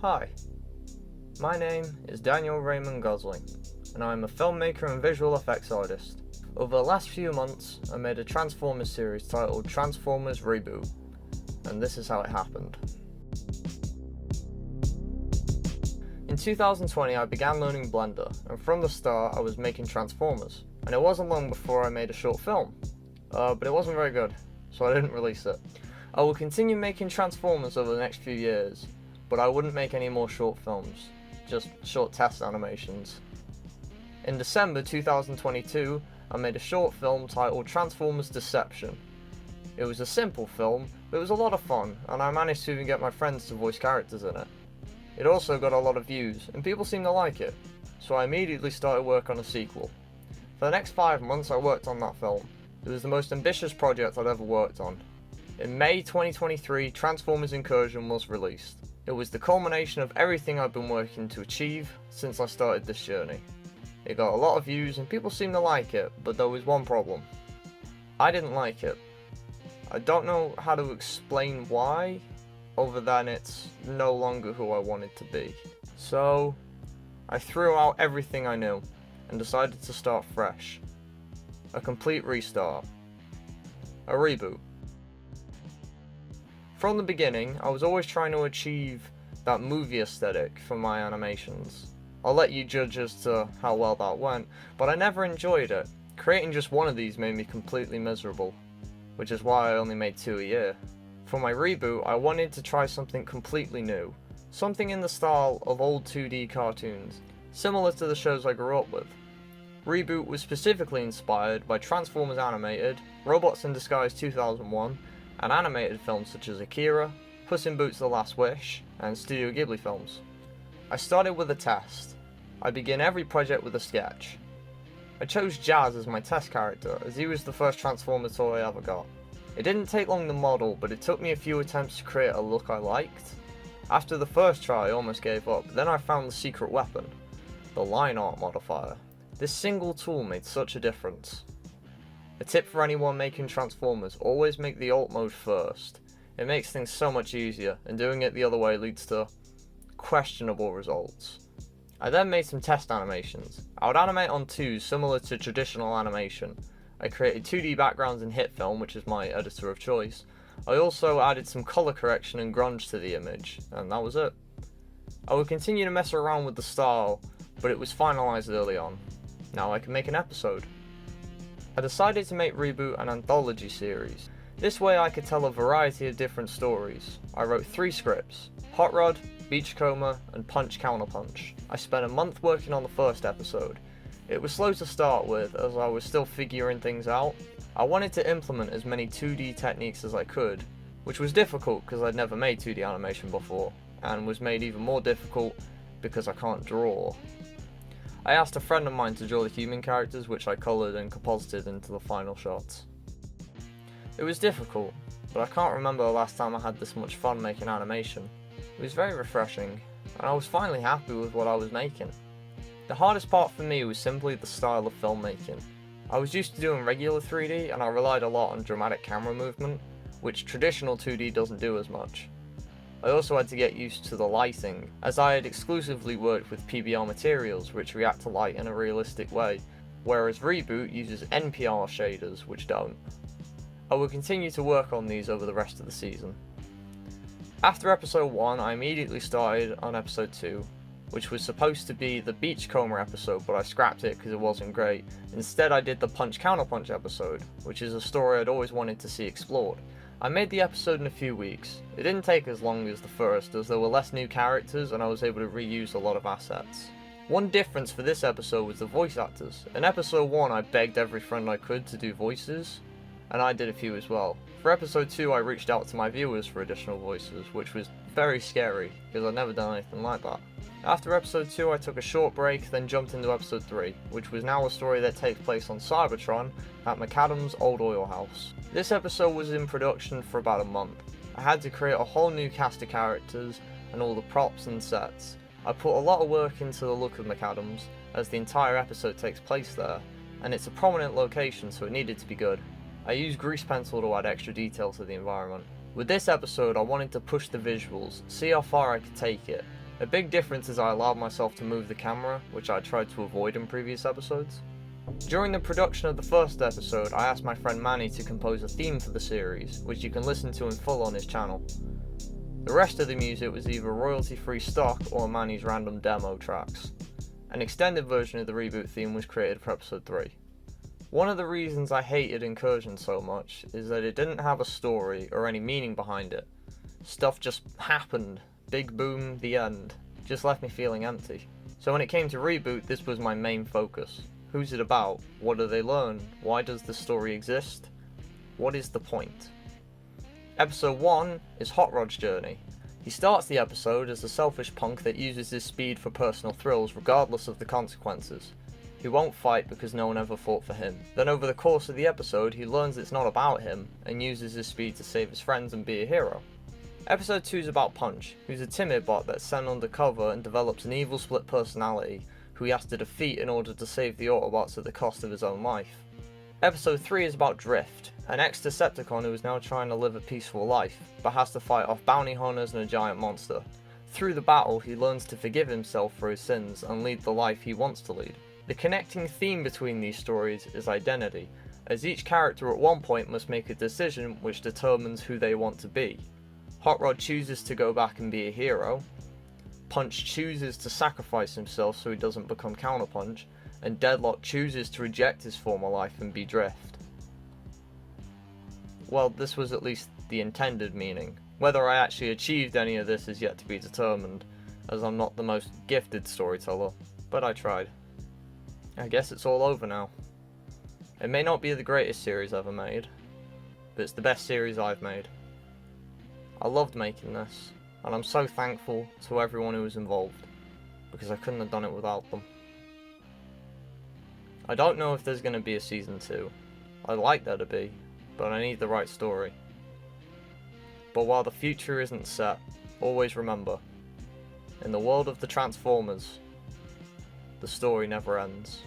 Hi, my name is Daniel Raymond Gosling, and I am a filmmaker and visual effects artist. Over the last few months, I made a Transformers series titled Transformers Reboot, and this is how it happened. In 2020, I began learning Blender, and from the start, I was making Transformers. And it wasn't long before I made a short film, but it wasn't very good, so I didn't release it. I will continue making Transformers over the next few years, but I wouldn't make any more short films, just short test animations. In December 2022, I made a short film titled Transformers Deception. It was a simple film, but it was a lot of fun, and I managed to even get my friends to voice characters in it. It also got a lot of views, and people seemed to like it, so I immediately started work on a sequel. For the next 5 months I worked on that film. It was the most ambitious project I'd ever worked on. In May 2023, Transformers Incursion was released. It was the culmination of everything I've been working to achieve since I started this journey. It got a lot of views and people seemed to like it, but there was one problem. I didn't like it. I don't know how to explain why, other than it's no longer who I wanted to be. So, I threw out everything I knew and decided to start fresh. A complete restart. A reboot. From the beginning, I was always trying to achieve that movie aesthetic for my animations. I'll let you judge as to how well that went, but I never enjoyed it. Creating just one of these made me completely miserable, which is why I only made 2 a year. For my reboot, I wanted to try something completely new, something in the style of old 2D cartoons, similar to the shows I grew up with. Reboot was specifically inspired by Transformers Animated, Robots in Disguise 2001, and animated films such as Akira, Puss in Boots: The Last Wish, and Studio Ghibli films. I started with a test. I begin every project with a sketch. I chose Jazz as my test character, as he was the first Transformer toy I ever got. It didn't take long to model, but it took me a few attempts to create a look I liked. After the first try I almost gave up, then I found the secret weapon, the line art modifier. This single tool made such a difference. A tip for anyone making Transformers, always make the alt mode first. It makes things so much easier, and doing it the other way leads to questionable results. I then made some test animations. I would animate on 2s similar to traditional animation. I created 2D backgrounds in HitFilm, which is my editor of choice. I also added some color correction and grunge to the image, and that was it. I would continue to mess around with the style, but it was finalized early on. Now I can make an episode. I decided to make Reboot an anthology series. This way I could tell a variety of different stories. I wrote 3 scripts: Hot Rod, Beachcomber, and Punch Counterpunch. I spent a month working on the first episode. It was slow to start with, as I was still figuring things out. I wanted to implement as many 2D techniques as I could, which was difficult because I'd never made 2D animation before, and was made even more difficult because I can't draw. I asked a friend of mine to draw the human characters, which I coloured and composited into the final shots. It was difficult, but I can't remember the last time I had this much fun making animation. It was very refreshing, and I was finally happy with what I was making. The hardest part for me was simply the style of filmmaking. I was used to doing regular 3D, and I relied a lot on dramatic camera movement, which traditional 2D doesn't do as much. I also had to get used to the lighting, as I had exclusively worked with PBR materials which react to light in a realistic way, whereas Reboot uses NPR shaders which don't. I will continue to work on these over the rest of the season. After episode 1, I immediately started on episode 2, which was supposed to be the Beachcomber episode, but I scrapped it because it wasn't great. Instead I did the Punch Counterpunch episode, which is a story I'd always wanted to see explored. I made the episode in a few weeks. It didn't take as long as the first, as there were less new characters and I was able to reuse a lot of assets. One difference for this episode was the voice actors. In episode 1 I begged every friend I could to do voices, and I did a few as well. For episode 2 I reached out to my viewers for additional voices, which was very scary, because I'd never done anything like that. After episode 2 I took a short break, then jumped into episode 3, which was now a story that takes place on Cybertron at McAdam's old oil house. This episode was in production for about a month. I had to create a whole new cast of characters and all the props and sets. I put a lot of work into the look of McAdam's, as the entire episode takes place there, and it's a prominent location so it needed to be good. I used grease pencil to add extra detail to the environment. With this episode, I wanted to push the visuals, see how far I could take it. A big difference is I allowed myself to move the camera, which I tried to avoid in previous episodes. During the production of the first episode, I asked my friend Manny to compose a theme for the series, which you can listen to in full on his channel. The rest of the music was either royalty-free stock or Manny's random demo tracks. An extended version of the reboot theme was created for episode 3. One of the reasons I hated Incursion so much is that it didn't have a story or any meaning behind it. Stuff just happened. Big boom, the end. Just left me feeling empty. So when it came to Reboot, this was my main focus. Who's it about? What do they learn? Why does the story exist? What is the point? Episode 1 is Hot Rod's journey. He starts the episode as a selfish punk that uses his speed for personal thrills regardless of the consequences. He won't fight because no one ever fought for him. Then over the course of the episode, he learns it's not about him and uses his speed to save his friends and be a hero. Episode 2 is about Punch, who's a timid bot that's sent undercover and develops an evil split personality who he has to defeat in order to save the Autobots at the cost of his own life. Episode 3 is about Drift, an ex-Decepticon who is now trying to live a peaceful life, but has to fight off bounty hunters and a giant monster. Through the battle, he learns to forgive himself for his sins and lead the life he wants to lead. The connecting theme between these stories is identity, as each character at one point must make a decision which determines who they want to be. Hot Rod chooses to go back and be a hero, Punch chooses to sacrifice himself so he doesn't become Counterpunch, and Deadlock chooses to reject his former life and be Drift. Well, this was at least the intended meaning. Whether I actually achieved any of this is yet to be determined, as I'm not the most gifted storyteller, but I tried. I guess it's all over now. It may not be the greatest series ever made, but it's the best series I've made. I loved making this, and I'm so thankful to everyone who was involved, because I couldn't have done it without them. I don't know if there's going to be a season 2. I'd like there to be, but I need the right story. But while the future isn't set, always remember, in the world of the Transformers, the story never ends.